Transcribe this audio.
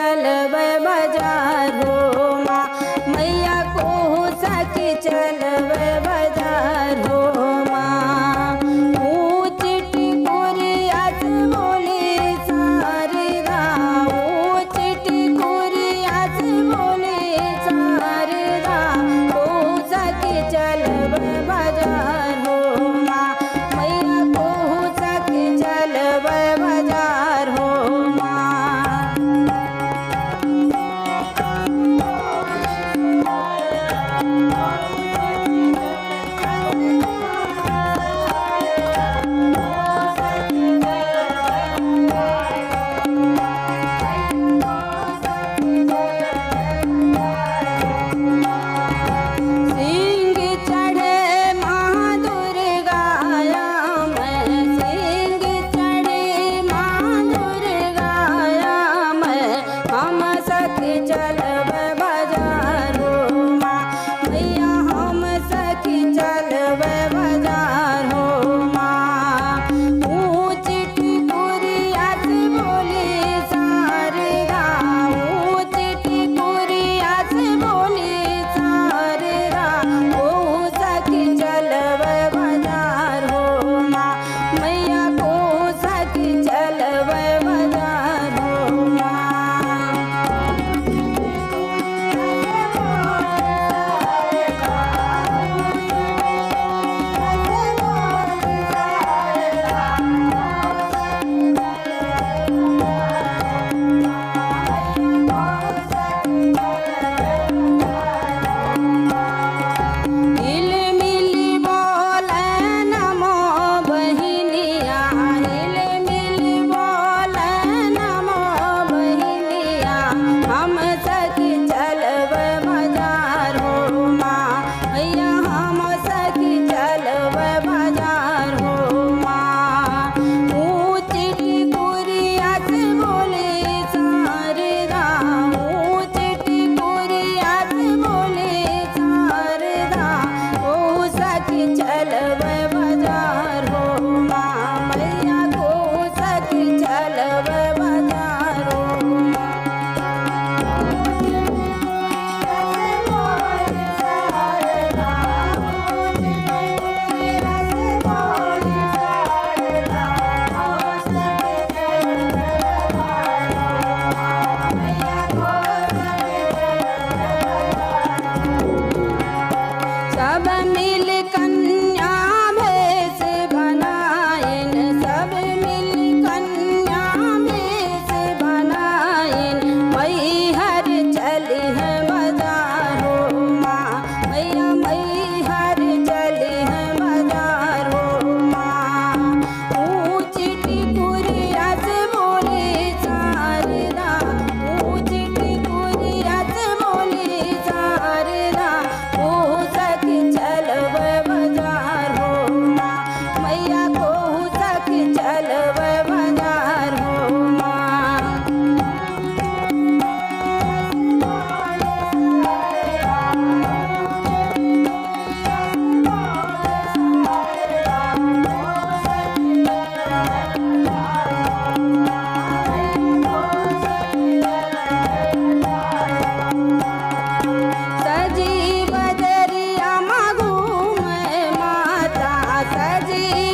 चलब बाजार हो माँ, मैया को सखी चलब बाजार हो माँ। ऊँच टिकोरियाच बोले शारदा, ऊँच टिकोरियाच बोले शारदा, को सखी चलब बाजार हो माँ, मैया को सखी चलब बाजार हो माँ। सिंह चढ़े माँ दुर्गाया मैं, सिंह चढ़े माँ दुर्गाया मैं, हम सखी चलब बाजार हो माँ, मैया हम सखी चलब बाजार हो माँ। ऊँच टिकोरियाच बोले शारदा, ऊँच टिकोरियाच बोले शारदा, को सखी चलब बाजार हो माँ, मैया को सखी चलब बाजार हो माँ। हिल मिली बोले नमो बहिनिया, हिल मिली बोले नमो बहिनिया, हम सखी चलब बाजार हो माँ, मैया हम सखी चलब बाजार हो माँ। ऊँच टिकोरियाच बोले शारदा, ऊँच टिकोरियाच बोले शारदा, को सखी चलब बाजार हो माँ, मैया को सखी चलब बाजार हो माँ। सब मिल कन्या भेष बनाएन, सब मिल कन्या भेष बनाएन, मैहर चली है बाजार हो माँ, मैया मैहर चली है बाजार हो माँ। ऊँच टिकोरियाच बोले शारदा, ऊँच टिकोरियाच बोले शारदा, को सखी चलब बाजार हो माँ, मैया को सखी चलब बाजार हो माँ। सजी बजरिया माँ घूमे माता, सजी